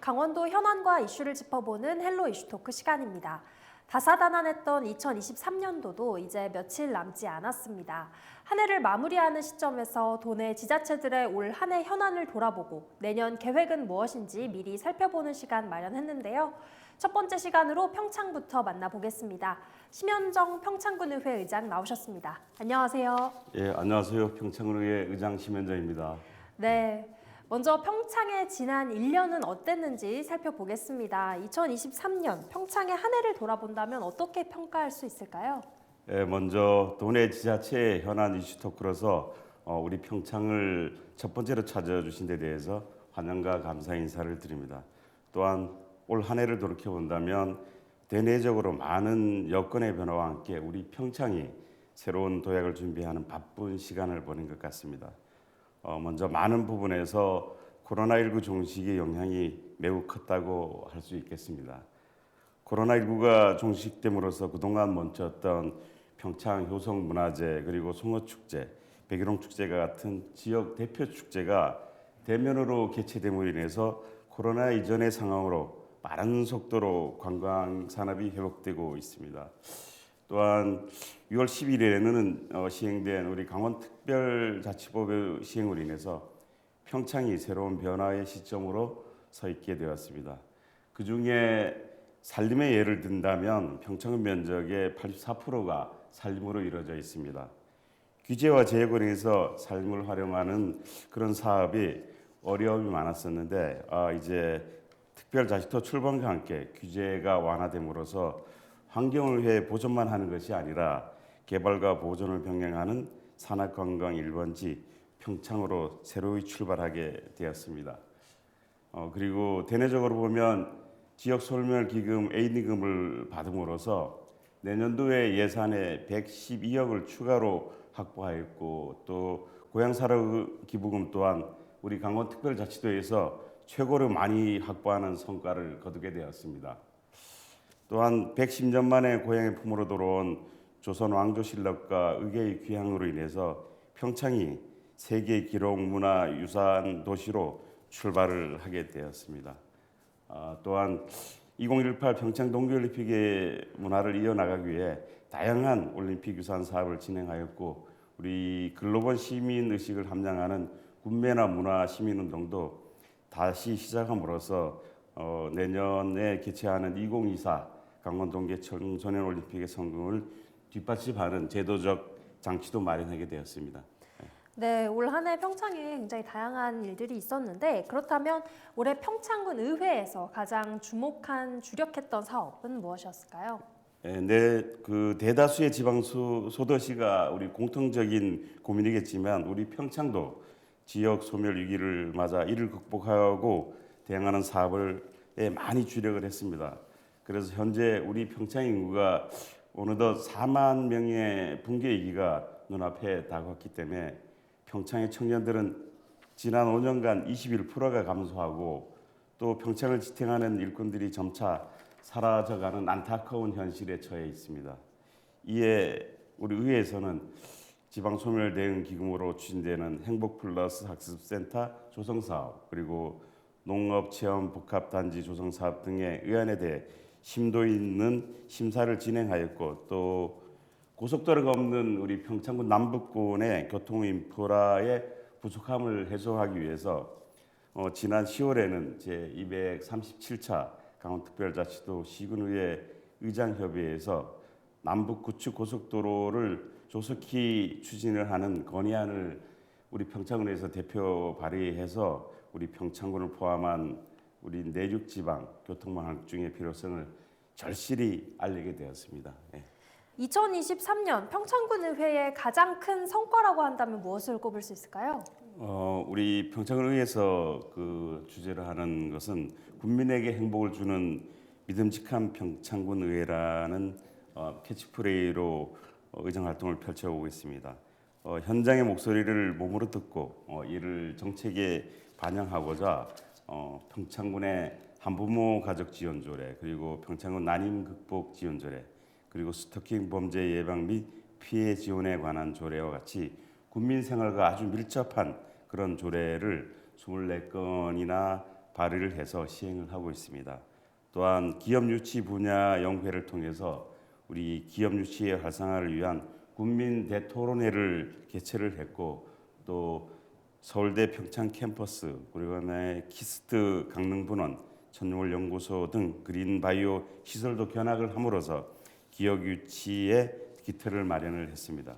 강원도 현안과 이슈를 짚어보는 헬로 이슈 토크 시간입니다. 다사다난했던 2023년도도 이제 며칠 남지 않았습니다. 한 해를 마무리하는 시점에서 도내 지자체들의 올 한 해 현안을 돌아보고 내년 계획은 무엇인지 미리 살펴보는 시간 마련했는데요. 첫 번째 시간으로 평창부터 만나보겠습니다. 심현정 평창군의회 의장 나오셨습니다. 안녕하세요. 예, 안녕하세요. 평창군의회 의장 심현정입니다. 네. 먼저 평창의 지난 1년은 어땠는지 살펴보겠습니다. 2023년 평창의 한 해를 돌아본다면 어떻게 평가할 수 있을까요? 예, 먼저 도내 지자체의 현안 이슈 토크로서 우리 평창을 첫 번째로 찾아주신 데 대해서 환영과 감사 인사를 드립니다. 또한 올 한 해를 돌이켜본다면 대내적으로 많은 여건의 변화와 함께 우리 평창이 새로운 도약을 준비하는 바쁜 시간을 보낸 것 같습니다. 먼저 많은 부분에서 코로나19 종식의 영향이 매우 컸다고 할 수 있겠습니다. 코로나19가 종식됨으로써 그동안 멈췄던 평창 효성문화제 그리고 송어축제, 백일홍축제가 같은 지역 대표 축제가 대면으로 개최됨으로 인해서 코로나 이전의 상황으로 빠른 속도로 관광 산업이 회복되고 있습니다. 또한 6월 11일에는 시행된 우리 강원특별자치법의 시행으로 인해서 평창이 새로운 변화의 시점으로 서 있게 되었습니다. 그 중에 산림의 예를 든다면 평창의 면적의 84%가 산림으로 이루어져 있습니다. 규제와 제약으로 인해서 산림을 활용하는 그런 사업이 어려움이 많았었는데 이제 특별자치도 출범과 함께 규제가 완화됨으로써 환경을 위해 보존만 하는 것이 아니라 개발과 보존을 병행하는 산악관광 1번지 평창으로 새로이 출발하게 되었습니다. 그리고 대내적으로 보면 지역소멸기금 A기금을 받음으로써 내년도에 예산에 112억을 추가로 확보하였고 또 고향사랑기부금 또한 우리 강원특별자치도에서 최고로 많이 확보하는 성과를 거두게 되었습니다. 또한 110년 만에 고향의 품으로 돌아온 조선 왕조실록과 의계의 귀향으로 인해서 평창이 세계 기록 문화유산 도시로 출발을 하게 되었습니다. 또한 2018 평창 동계올림픽의 문화를 이어나가기 위해 다양한 올림픽 유산 사업을 진행하였고 우리 글로벌 시민 의식을 함양하는 군매나 문화 시민운동도 다시 시작함으로써 내년에 개최하는 2024 강원 동계 청소년 올림픽의 성공을 뒷받침하는 제도적 장치도 마련하게 되었습니다. 네, 올 한 해 평창에 굉장히 다양한 일들이 있었는데 그렇다면 올해 평창군 의회에서 가장 주력했던 사업은 무엇이었을까요? 그 대다수의 지방 소도시가 우리 공통적인 고민이겠지만 우리 평창도 지역 소멸 위기를 맞아 이를 극복하고 대응하는 사업을 많이 주력을 했습니다. 그래서 현재 우리 평창 인구가 어느덧 4만 명의 붕괴 위기가 눈앞에 다가왔기 때문에 평창의 청년들은 지난 5년간 21%가 감소하고 또 평창을 지탱하는 일꾼들이 점차 사라져가는 안타까운 현실에 처해 있습니다. 이에 우리 의회에서는 지방소멸 대응 기금으로 추진되는 행복플러스 학습센터 조성사업 그리고 농업체험 복합단지 조성사업 등의 의안에 대해 심도 있는 심사를 진행하였고 또 고속도로가 없는 우리 평창군 남북권의 교통 인프라의 부족함을 해소하기 위해서 지난 10월에는 제237차 강원특별자치도 시군의회 의장협의회에서 남북 구축 고속도로를 조속히 추진을 하는 건의안을 우리 평창군에서 대표 발의해서 우리 평창군을 포함한 우리 내륙 지방 교통망 확충의 필요성을 절실히 알리게 되었습니다. 2023년 평창군 의회의 가장 큰 성과라고 한다면 무엇을 꼽을 수 있을까요? 우리 평창을 의해서 그 주제를 하는 것은 국민에게 행복을 주는 믿음직한 평창군 의회라는 캐치프레이로 의정 활동을 펼쳐오고 있습니다. 현장의 목소리를 몸으로 듣고 이를 정책에 반영하고자 평창군의 한부모 가족 지원 조례 그리고 평창군 난임 극복 지원 조례 그리고 스토킹 범죄 예방 및 피해 지원에 관한 조례와 같이 국민 생활과 아주 밀접한 그런 조례를 24건이나 발의를 해서 시행을 하고 있습니다. 또한 기업 유치 분야 연구회를 통해서 우리 기업 유치의 활성화를 위한 국민 대토론회를 개최를 했고, 또 서울대 평창 캠퍼스, 그리고 키스트 강릉분원 천월 연구소 등 그린 바이오 시설도 견학을 함으로써 기업 유치의 기틀을 마련을 했습니다.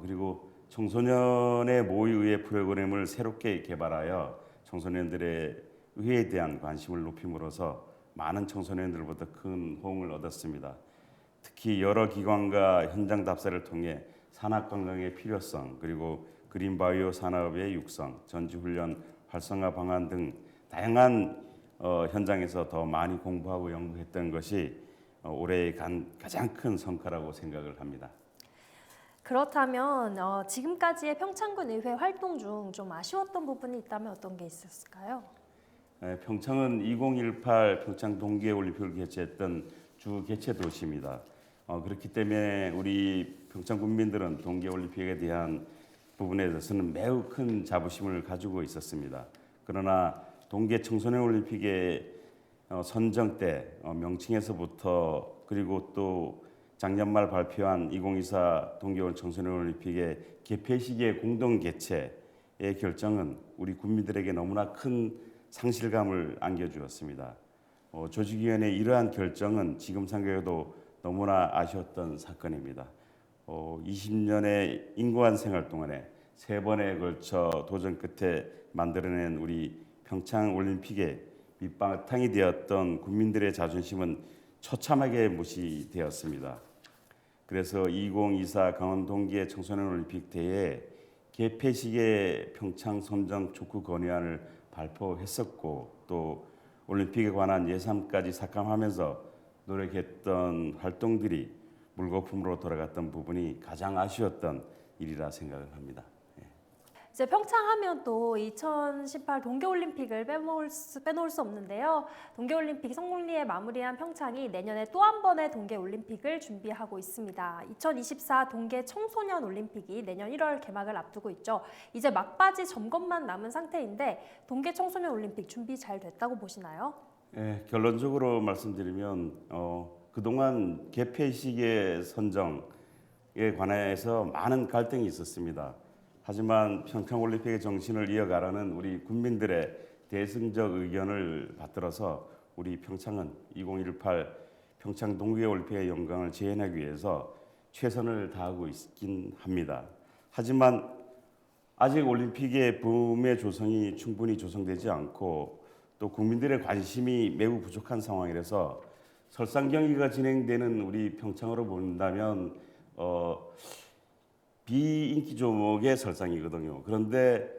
그리고 청소년의 모의의회 프로그램을 새롭게 개발하여 청소년들의 의회에 대한 관심을 높임으로써 많은 청소년들로부터 큰 호응을 얻었습니다. 특히 여러 기관과 현장 답사를 통해 산학관광의 필요성, 그리고 그린바이오 산업의 육성, 전지훈련 활성화 방안 등 다양한 현장에서 더 많이 공부하고 연구했던 것이 올해의 가장 큰 성과라고 생각을 합니다. 그렇다면 지금까지의 평창군 의회 활동 중 좀 아쉬웠던 부분이 있다면 어떤 게 있었을까요? 평창은 2018 평창 동계올림픽을 개최했던 주 개최 도시입니다. 그렇기 때문에 우리 평창 국민들은 동계올림픽에 대한 부분에 대해서는 매우 큰 자부심을 가지고 있었습니다. 그러나 동계 청소년 올림픽의 선정 때 명칭에서부터, 그리고 또 작년 말 발표한 2024 동계올 청소년 올림픽의 개폐식의 공동 개최의 결정은 우리 국민들에게 너무나 큰 상실감을 안겨주었습니다. 조직위원회의 이러한 결정은 지금 생각해도 너무나 아쉬웠던 사건입니다. 20년의 인고한 생활 동안에 3번에 걸쳐 도전 끝에 만들어낸 우리 평창 올림픽의 밑바탕이 되었던 국민들의 자존심은 처참하게 무시되었습니다. 그래서 2024 강원 동계 청소년 올림픽 대회 개폐식의 평창 선정 촉구 건의안을 발표했었고, 또 올림픽에 관한 예산까지 삭감하면서 노력했던 활동들이 물거품으로 돌아갔던 부분이 가장 아쉬웠던 일이라 생각을 합니다. 이제 평창하면 또 2018 동계올림픽을 빼놓을 수 없는데요. 동계올림픽 성공리에 마무리한 평창이 내년에 또 한 번의 동계올림픽을 준비하고 있습니다. 2024 동계 청소년 올림픽이 내년 1월 개막을 앞두고 있죠. 이제 막바지 점검만 남은 상태인데 동계 청소년 올림픽 준비 잘 됐다고 보시나요? 결론적으로 말씀드리면 그동안 개폐식의 선정에 관해서 많은 갈등이 있었습니다. 하지만 평창올림픽의 정신을 이어가라는 우리 국민들의 대승적 의견을 받들어서 우리 평창은 2018 평창 동계올림픽의 영광을 재현하기 위해서 최선을 다하고 있긴 합니다. 하지만 아직 올림픽의 붐의 조성이 충분히 조성되지 않고, 또 국민들의 관심이 매우 부족한 상황이라서 설상 경기가 진행되는 우리 평창으로 본다면 비인기 종목의 설상이거든요. 그런데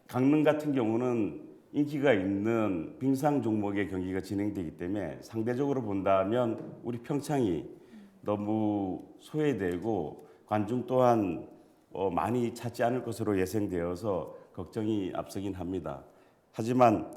강릉 같은 경우는 인기가 있는 빙상 종목의 경기가 진행되기 때문에 상대적으로 본다면 우리 평창이 너무 소외되고 관중 또한 많이 찾지 않을 것으로 예상되어서 걱정이 앞서긴 합니다. 하지만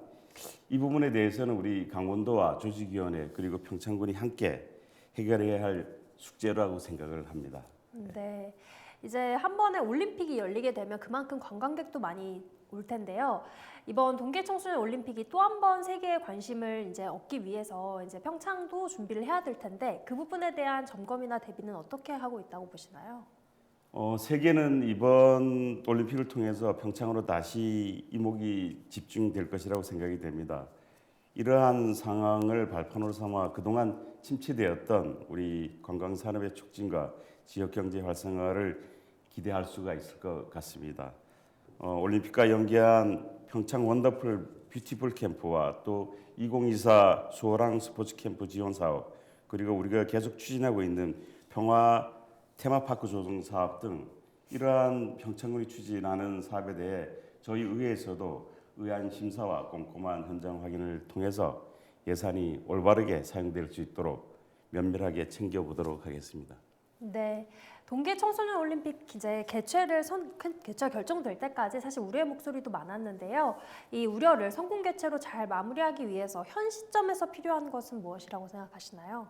이 부분에 대해서는 우리 강원도와 조직위원회 그리고 평창군이 함께 해결해야 할 숙제라고 생각을 합니다. 네, 이제 한 번에 올림픽이 열리게 되면 그만큼 관광객도 많이 올 텐데요. 이번 동계 청소년 올림픽이 또 한 번 세계의 관심을 이제 얻기 위해서 이제 평창도 준비를 해야 될 텐데 그 부분에 대한 점검이나 대비는 어떻게 하고 있다고 보시나요? 세계는 이번 올림픽을 통해서 평창으로 다시 이목이 집중될 것이라고 생각이 됩니다. 이러한 상황을 발판으로 삼아 그동안 침체되었던 우리 관광산업의 촉진과 지역경제 활성화를 기대할 수가 있을 것 같습니다. 올림픽과 연계한 평창 원더풀 뷰티풀 캠프와 또 2024 수호랑 스포츠 캠프 지원 사업, 그리고 우리가 계속 추진하고 있는 평화 테마파크 조성 사업 등 이러한 평창군이 추진하는 사업에 대해 저희 의회에서도 의안 심사와 꼼꼼한 현장 확인을 통해서 예산이 올바르게 사용될 수 있도록 면밀하게 챙겨보도록 하겠습니다. 네, 동계 청소년 올림픽 이제 개최 결정될 때까지 사실 우려의 목소리도 많았는데요. 이 우려를 성공 개최로 잘 마무리하기 위해서 현 시점에서 필요한 것은 무엇이라고 생각하시나요?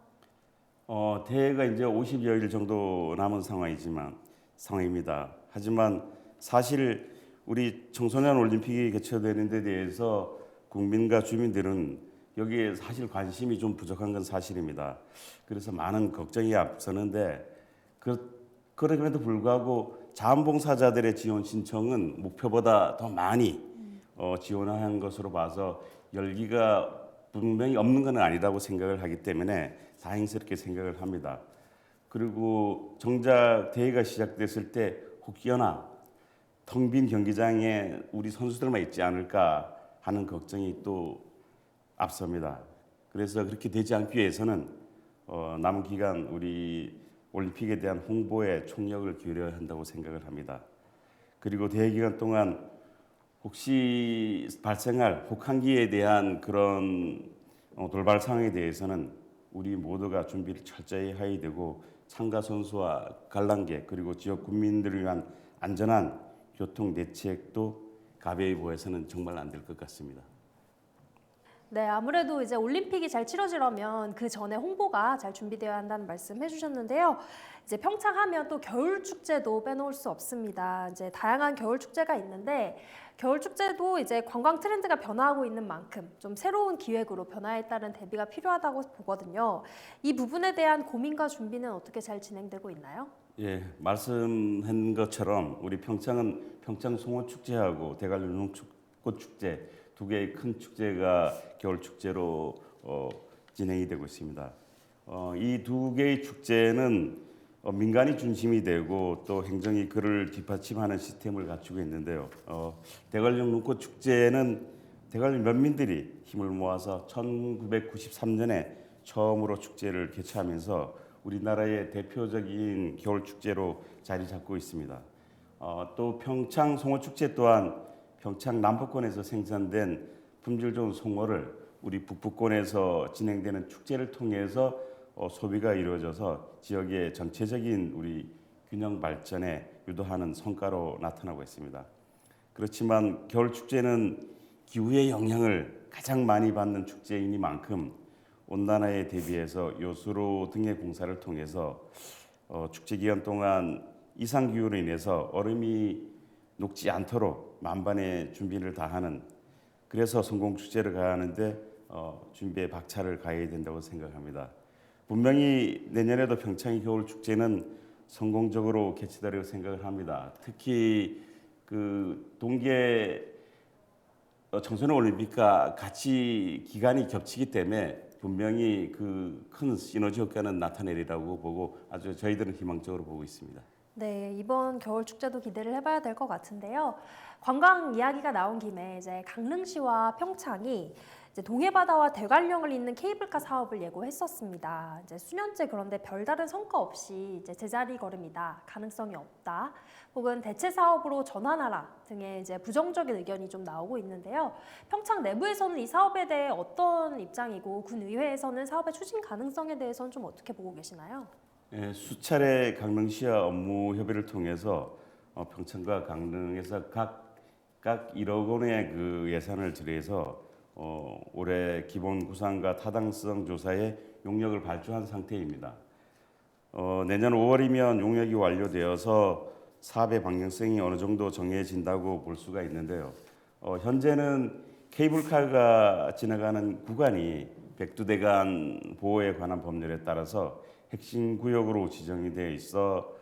대회가 이제 50여일 정도 남은 상황입니다. 하지만 사실 우리 청소년 올림픽이 개최되는 데 대해서 국민과 주민들은 여기에 사실 관심이 좀 부족한 건 사실입니다. 그래서 많은 걱정이 앞서는데 그럼에도 불구하고 자원봉사자들의 지원 신청은 목표보다 더 많이 지원한 것으로 봐서 열기가 분명히 없는 건 아니라고 생각을 하기 때문에 다행스럽게 생각을 합니다. 그리고 정작 대회가 시작됐을 때 혹여나 텅 빈 경기장에 우리 선수들만 있지 않을까 하는 걱정이 또 앞섭니다. 그래서 그렇게 되지 않기 위해서는 남은 기간 우리 올림픽에 대한 홍보에 총력을 기울여야 한다고 생각을 합니다. 그리고 대회 기간 동안 혹시 발생할 혹한기에 대한 그런 돌발 상황에 대해서는 우리 모두가 준비를 철저히 해야 되고 참가 선수와 관람객 그리고 지역 국민들을 위한 안전한 교통 대책도 가벼이 보여서는 정말 안 될 것 같습니다. 네, 아무래도 이제 올림픽이 잘 치러지려면 그 전에 홍보가 잘 준비되어야 한다는 말씀 해주셨는데요. 이제 평창하면 또 겨울 축제도 빼놓을 수 없습니다. 이제 다양한 겨울 축제가 있는데 겨울 축제도 이제 관광 트렌드가 변화하고 있는 만큼 좀 새로운 기획으로 변화에 따른 대비가 필요하다고 보거든요. 이 부분에 대한 고민과 준비는 어떻게 잘 진행되고 있나요? 예, 말씀한 것처럼 우리 평창은 평창 송어 축제하고 대관령 눈꽃 축제 두 개의 큰 축제가 겨울 축제로 진행이 되고 있습니다. 이 두 개의 축제는 민간이 중심이 되고 또 행정이 그를 뒷받침하는 시스템을 갖추고 있는데요. 대관령 눈꽃 축제는 대관령 면민들이 힘을 모아서 1993년에 처음으로 축제를 개최하면서 우리나라의 대표적인 겨울 축제로 자리 잡고 있습니다. 또 평창 송어 축제 또한 평창 남부권에서 생산된 품질 좋은 송어를 우리 북부권에서 진행되는 축제를 통해서 소비가 이루어져서 지역의 전체적인 우리 균형 발전에 유도하는 성과로 나타나고 있습니다. 그렇지만 겨울 축제는 기후의 영향을 가장 많이 받는 축제이니만큼 온난화에 대비해서 요수로 등의 공사를 통해서 축제 기간 동안 이상 기후로 인해서 얼음이 녹지 않도록 만반의 준비를 다하는 그래서 성공 축제를 가하는데 준비에 박차를 가해야 된다고 생각합니다. 분명히 내년에도 평창의 겨울 축제는 성공적으로 개최되리라고 생각을 합니다. 특히 그 동계 청소년 올림픽과 같이 기간이 겹치기 때문에 분명히 그 큰 시너지 효과는 나타내리라고 보고 아주 저희들은 희망적으로 보고 있습니다. 네, 이번 겨울 축제도 기대를 해봐야 될 것 같은데요. 관광 이야기가 나온 김에 이제 강릉시와 평창이 이제 동해바다와 대관령을 잇는 케이블카 사업을 예고했었습니다. 이제 수년째 그런데 별다른 성과 없이 이제 제자리 걸음이다, 가능성이 없다, 혹은 대체 사업으로 전환하라 등의 이제 부정적인 의견이 좀 나오고 있는데요. 평창 내부에서는 이 사업에 대해 어떤 입장이고 군 의회에서는 사업의 추진 가능성에 대해서는 좀 어떻게 보고 계시나요? 예, 수차례 강릉시와 업무 협의를 통해서 평창과 강릉에서 각 1억 원의 그 예산을 들여서 올해 기본 구상과 타당성 조사에 용역을 발주한 상태입니다. 내년 5월이면 용역이 완료되어서 사업의 방향성이 어느 정도 정해진다고 볼 수가 있는데요. 현재는 케이블카가 지나가는 구간이 백두대간 보호에 관한 법률에 따라서 핵심 구역으로 지정이 되어 있어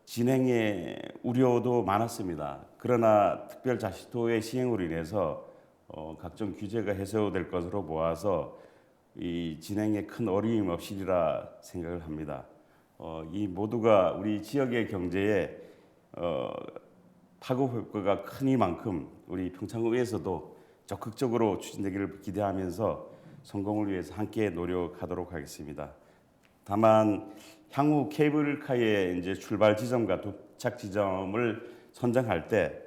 진행에 우려도 많았습니다. 그러나 특별 자치도의 시행으로 인해서 각종 규제가 해소될 것으로 보아서 이 진행에 큰 어려움 없으리라 생각을 합니다. 이 모두가 우리 지역의 경제에 파급 효과가 크니만큼 우리 평창의회에서도 적극적으로 추진되기를 기대하면서 성공을 위해서 함께 노력하도록 하겠습니다. 다만 향후 케이블카의 이제 출발 지점과 도착 지점을 선정할 때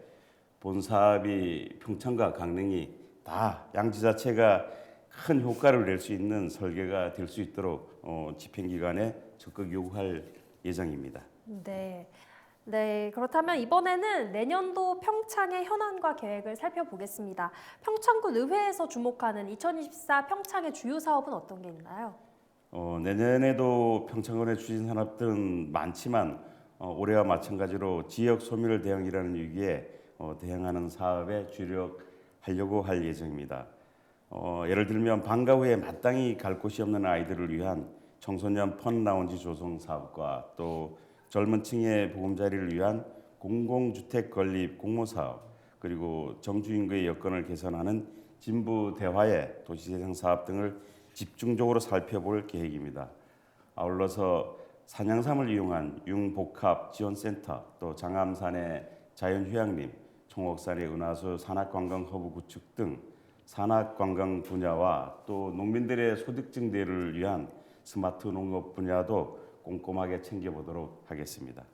본 사업이 평창과 강릉이 다 양지자체가 큰 효과를 낼 수 있는 설계가 될 수 있도록 집행기관에 적극 요구할 예정입니다. 네. 네, 그렇다면 이번에는 내년도 평창의 현안과 계획을 살펴보겠습니다. 평창군 의회에서 주목하는 2024 평창의 주요 사업은 어떤 게 있나요? 내년에도 평창군의 추진 산업들은 많지만 올해와 마찬가지로 지역 소멸 대응이라는 위기에 대응하는 사업에 주력하려고 할 예정입니다. 예를 들면 방과 후에 마땅히 갈 곳이 없는 아이들을 위한 청소년 펀 라운지 조성 사업과 또 젊은 층의 보금자리를 위한 공공주택 건립 공모 사업, 그리고 정주 인구의 여건을 개선하는 진부 대화의 도시재생 사업 등을 집중적으로 살펴볼 계획입니다. 아울러서 산양삼을 이용한 융복합 지원센터, 또 장암산의 자연휴양림, 총옥산의 은하수 산악관광 허브 구축 등 산악관광 분야와 또 농민들의 소득 증대를 위한 스마트 농업 분야도 꼼꼼하게 챙겨보도록 하겠습니다.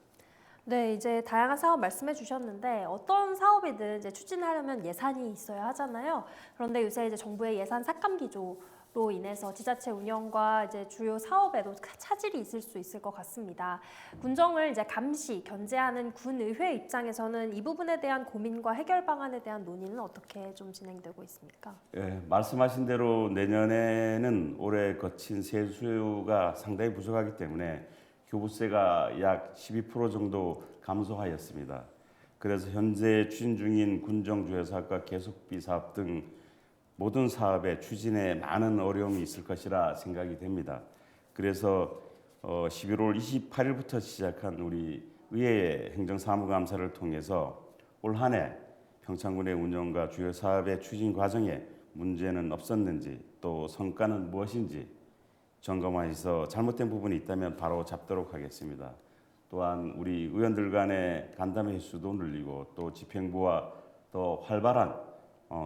네, 이제 다양한 사업 말씀해 주셨는데 어떤 사업이든 이제 추진하려면 예산이 있어야 하잖아요. 그런데 요새 이제 정부의 예산 삭감 기조로 인해서 지자체 운영과 이제 주요 사업에도 차질이 있을 수 있을 것 같습니다. 군정을 이제 감시, 견제하는 군의회 입장에서는 이 부분에 대한 고민과 해결 방안에 대한 논의는 어떻게 좀 진행되고 있습니까? 예, 말씀하신 대로 내년에는 올해 거친 세수가 상당히 부족하기 때문에 교부세가 약 12% 정도 감소하였습니다. 그래서 현재 추진 중인 군정주요 사업과 계속비 사업 등 모든 사업의 추진에 많은 어려움이 있을 것이라 생각이 됩니다. 그래서 11월 28일부터 시작한 우리 의회의 행정사무감사를 통해서 올 한 해 평창군의 운영과 주요 사업의 추진 과정에 문제는 없었는지 또 성과는 무엇인지 점검하셔서 잘못된 부분이 있다면 바로 잡도록 하겠습니다. 또한 우리 의원들 간의 간담회 횟수도 늘리고 또 집행부와 더 활발한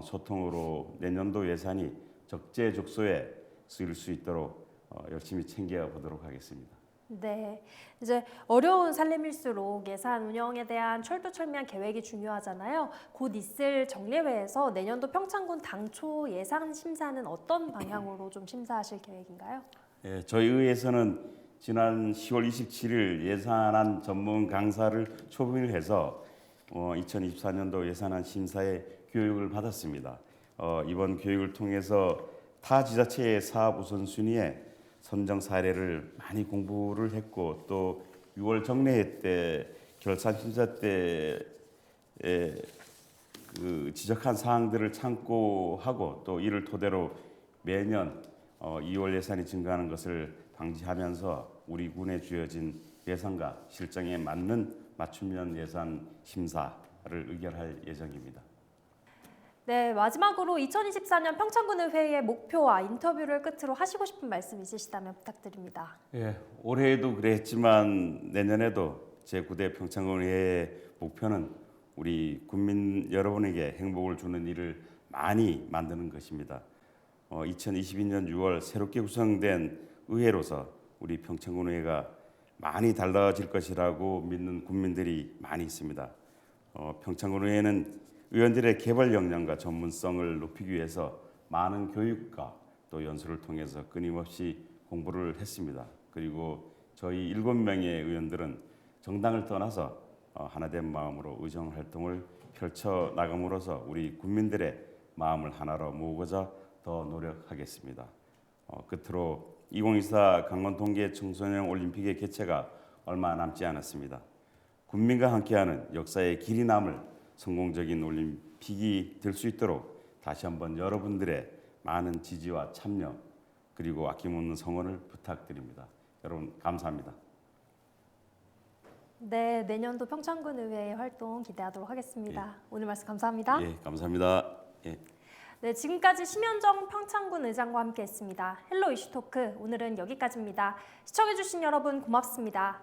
소통으로 내년도 예산이 적재적소에 쓰일 수 있도록 열심히 챙겨보도록 하겠습니다. 네, 이제 어려운 살림일수록 예산 운영에 대한 철두철미한 계획이 중요하잖아요. 곧 있을 정례회에서 내년도 평창군 당초 예산 심사는 어떤 방향으로 좀 심사하실 계획인가요? 예, 저희 의회에서는 지난 10월 27일 예산안 전문 강사를 초빙해서 2024년도 예산안 심사에 교육을 받았습니다. 이번 교육을 통해서 타 지자체의 사업 우선순위에 선정 사례를 많이 공부를 했고 또 6월 정례회 때 결산 심사 때 그 지적한 사항들을 참고하고 또 이를 토대로 매년 2월 예산이 증가하는 것을 방지하면서 우리 군에 주어진 예산과 실정에 맞는 맞춤형 예산 심사를 의결할 예정입니다. 네, 마지막으로 2024년 평창군의회의 목표와 인터뷰를 끝으로 하시고 싶은 말씀 있으시다면 부탁드립니다. 예, 올해에도 그랬지만 내년에도 제9대 평창군의회의 목표는 우리 국민 여러분에게 행복을 주는 일을 많이 만드는 것입니다. 2022년 6월 새롭게 구성된 의회로서 우리 평창군의회가 많이 달라질 것이라고 믿는 국민들이 많이 있습니다. 평창군의회는 의원들의 개발 역량과 전문성을 높이기 위해서 많은 교육과 또 연수를 통해서 끊임없이 공부를 했습니다. 그리고 저희 7명의 의원들은 정당을 떠나서 하나된 마음으로 의정 활동을 펼쳐 나감으로써 우리 국민들의 마음을 하나로 모으고자 더 노력하겠습니다. 끝으로 2024 강원 동계 청소년 올림픽의 개최가 얼마 남지 않았습니다. 국민과 함께하는 역사의 길이 남을 성공적인 올림픽이 될 수 있도록 다시 한번 여러분들의 많은 지지와 참여 그리고 아낌없는 성원을 부탁드립니다. 여러분 감사합니다. 네, 내년도 평창군의회의 활동 기대하도록 하겠습니다. 오늘 말씀 감사합니다. 예, 감사합니다. 예. 네, 지금까지 심현정 평창군 의장과 함께했습니다. 헬로 이슈 토크 오늘은 여기까지입니다. 시청해주신 여러분 고맙습니다.